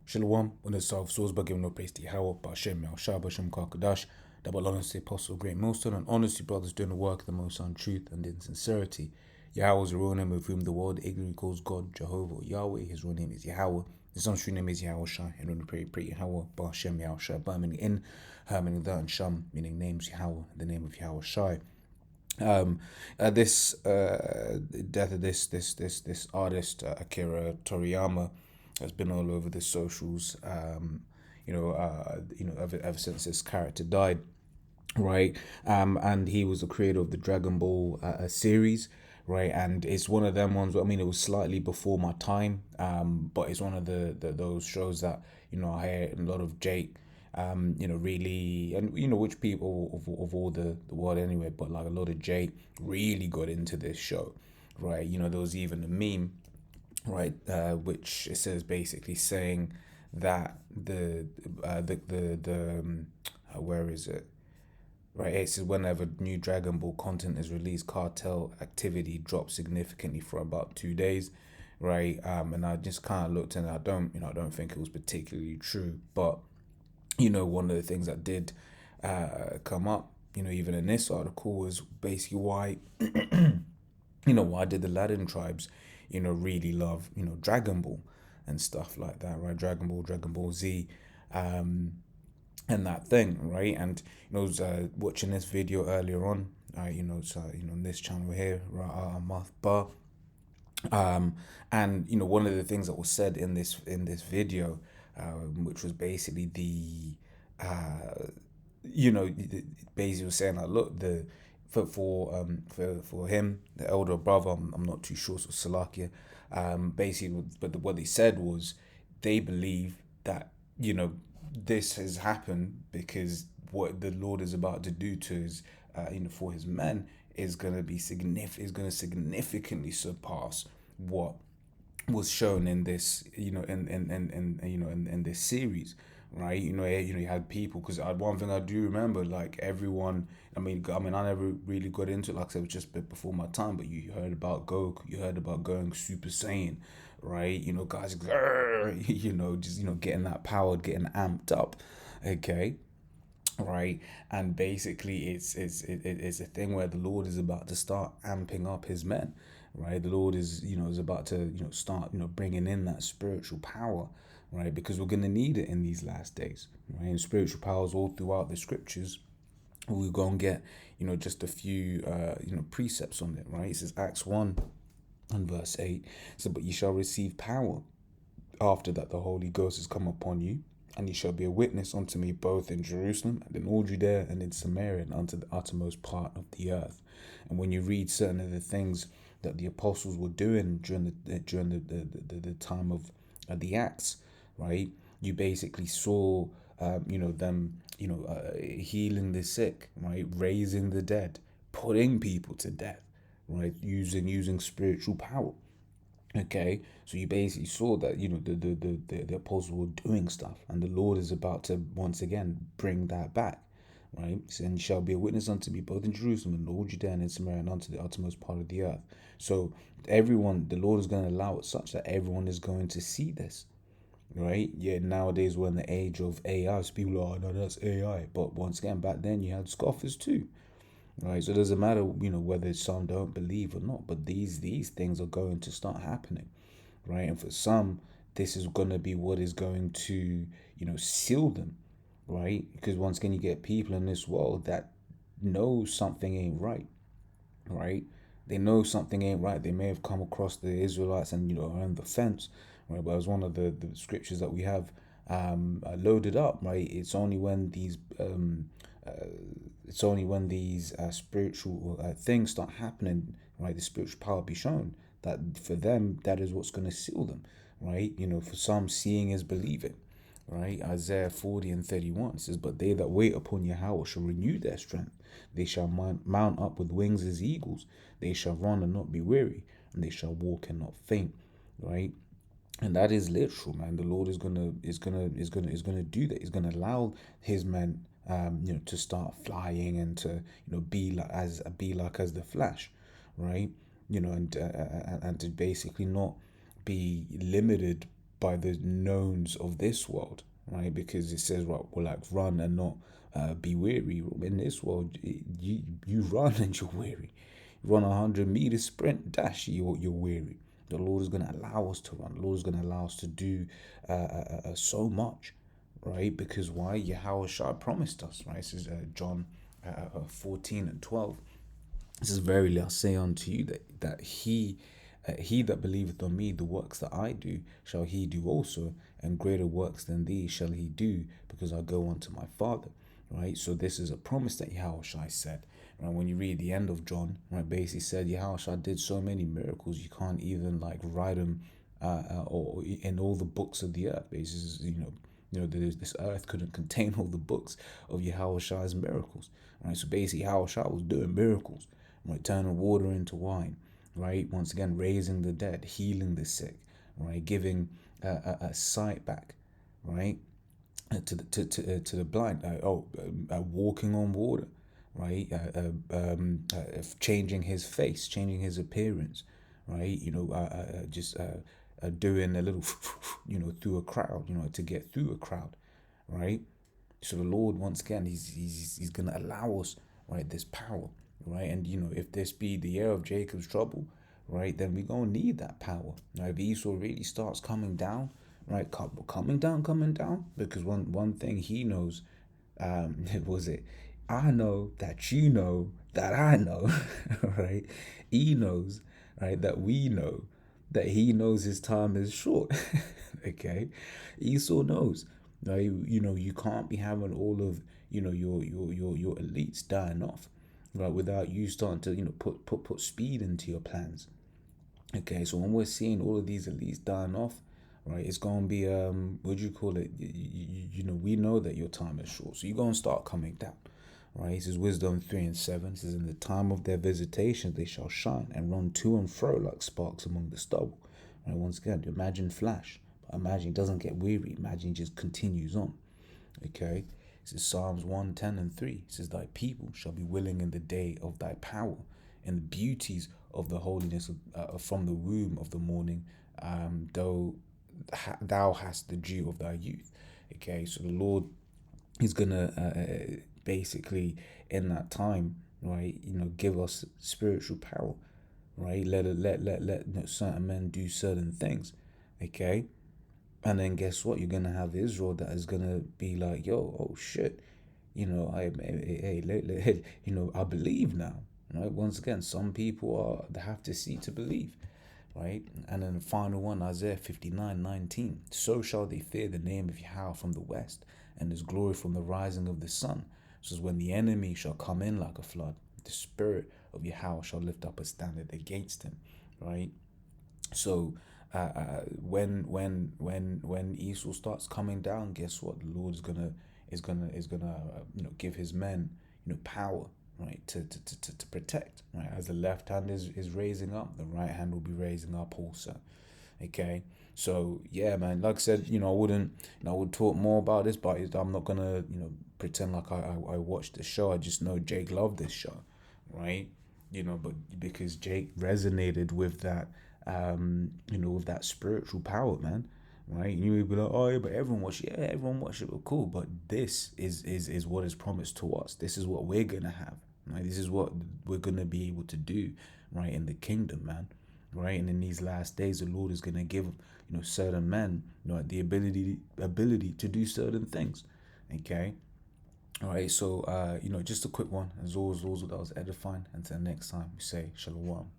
Shalom, on the south source by giving no praise to Yahweh, Ba'ashem Yahushua, Ba'ashem Kakadash, double honors to the Apostle Great Millstone, and honors to brothers doing the work of the Most High in truth and in sincerity. Yahweh is the real name with whom the world ignorantly calls God, Jehovah, or Yahweh. His real name is Yahweh. His son's true name is Yahushua, and when we pray Yahweh, Ba'ashem Yahushua, Ba meaning in, Ha meaning the, and Sham meaning names Yahweh, the name of Yahushua. Death of this artist Akira Toriyama has been all over the socials. Ever since this character died, right? And he was the creator of the Dragon Ball series, right? And it's one of them ones. I mean, it was slightly before my time, but it's one of those shows that I hear a lot of Jake. Really, and which people of all the world anyway, but like a lot of Jake really got into this show, right? There was even a meme, right, which it says basically saying that where is it? Right, it says whenever new Dragon Ball content is released, cartel activity drops significantly for about 2 days, right? And I just kind of looked and I don't think it was particularly true, but one of the things that did come up, even in this article, was basically why, why did the Latin tribes, really love, Dragon Ball and stuff like that, right? Dragon Ball Z, and that thing, right? And, I was watching this video earlier on, on this channel here, Math Bar. And one of the things that was said in this video, which was basically basically was saying like, look, for him, the elder brother, I'm not too sure, so Salakia, basically, but what they said was they believe that this has happened because what the Lord is about to do to his for his men is going to significantly surpass what was shown in this in this series, right? You had people, because one thing I do remember, like everyone, I mean I never really got into it, like I said, it was just a bit before my time, but you heard about Goku, you heard about going Super Saiyan, right? Guys, just getting that power, getting amped up, okay, right? And basically it's a thing where the Lord is about to start amping up his men, right? The Lord is about to start bringing in that spiritual power, right? Because we're going to need it in these last days, right? And spiritual powers all throughout the scriptures, we're going to get just a few precepts on it, right? It says Acts 1 and verse 8, so but ye shall receive power after that the Holy Ghost has come upon you, and ye shall be a witness unto me both in Jerusalem and in all Judea and in Samaria and unto the uttermost part of the earth. And when you read certain of the things that the apostles were doing during the time of the Acts, right, you basically saw them healing the sick, right, raising the dead, putting people to death, right, using spiritual power. Okay, so you basically saw that the apostles were doing stuff, and the Lord is about to once again bring that back, right? So, and you shall be a witness unto me both in Jerusalem and all Judea and in Samaria and unto the uttermost part of the earth. So everyone, the Lord is going to allow it such that everyone is going to see this, right? Yeah, nowadays we're in the age of AI, so people are, oh, no, that's AI. But once again, back then you had scoffers too. Right, so it doesn't matter, whether some don't believe or not, but these things are going to start happening, right? And for some, this is going to be what is going to, seal them, right? Because once again, you get people in this world that know something ain't right, right? They know something ain't right. They may have come across the Israelites and are on the fence, right? But it was one of the scriptures that we have loaded up, right? It's only when these spiritual things start happening, right? The spiritual power be shown, that for them that is what's going to seal them, right? For some, seeing is believing, right? Isaiah 40 and 31 says, but they that wait upon Yahweh shall renew their strength. They shall mount up with wings as eagles. They shall run and not be weary, and they shall walk and not faint, right? And that is literal, man. The Lord is gonna do that. He's gonna allow his men to start flying and to be like as the Flash, right? And to basically not be limited by the knowns of this world, right? Because it says, right, well, like run and not be weary. In this world, you run and you're weary. You run 100 meter sprint dash, you're weary. The Lord is going to allow us to run. The Lord is going to allow us to do so much, right? Because why? Yahweh Shai promised us, right? This is John 14:12. This is verily I say unto you that he that believeth on me, the works that I do, shall he do also, and greater works than these shall he do, because I go unto my Father. Right? So this is a promise that Yahweh Shai said. Right? When you read the end of John, right, basically said Yahweh Shai did so many miracles you can't even like write them or in all the books of the earth. Basically, this earth couldn't contain all the books of Yahweh Shai's miracles. Right? So basically, Yahweh Shai was doing miracles, right? Turning water into wine, right? Once again, raising the dead, healing the sick, right? Giving a sight back, right? To the blind, walking on water, right? Changing his face, changing his appearance, right? Just doing a little, through a crowd, to get through a crowd, right? So the Lord, once again, he's gonna allow us, right, this power, right? And if this be the year of Jacob's trouble, right, then we gonna need that power. Now, if Esau really starts coming down, right, coming down, because one thing he knows, was it? I know that you know that I know, right? He knows, right, that we know that he knows his time is short. Okay, Esau knows. Now you can't be having all of your elites dying off, right, without you starting to put speed into your plans. Okay, so when we're seeing all of these elites dying off, right, it's gonna be what do you call it? We know that your time is short, so you're gonna start coming down. Right, this is Wisdom 3:7. It says, in the time of their visitation they shall shine and run to and fro like sparks among the stubble. Right, once again, imagine flash, but imagine it doesn't get weary. Imagine it just continues on. Okay, this is Psalms 1:10-3. It says, thy people shall be willing in the day of thy power, and the beauties of the holiness from the womb of the morning, though thou hast the dew of thy youth. Okay, so the Lord is gonna basically in that time, right, give us spiritual power, right? Let certain men do certain things, okay? And then guess what? You're gonna have Israel that is gonna be like, yo, oh shit, I believe now, right? Once again, some people they have to see to believe, right? And then the final one, Isaiah 59:19. So shall they fear the name of Yahweh from the west, and his glory from the rising of the sun. So as when the enemy shall come in like a flood, the spirit of Yahweh shall lift up a standard against him, right? So when Esau starts coming down, guess what? The Lord is gonna give his men power, right, to protect, right? As the left hand is raising up, the right hand will be raising up also. Okay, so yeah, man. Like I said, I would talk more about this, but I'm not gonna pretend like I watched the show. I just know Jake loved this show, right? But because Jake resonated with that, with that spiritual power, man, right? You would be like, oh yeah, but everyone watch it, but cool. But this is what is promised to us. This is what we're gonna have, right? This is what we're gonna be able to do, right, in the kingdom, man, right? And in these last days, the Lord is gonna give certain men the ability to do certain things. Okay. All right, so just a quick one. As always, that was edifying. Until next time, we say shalom.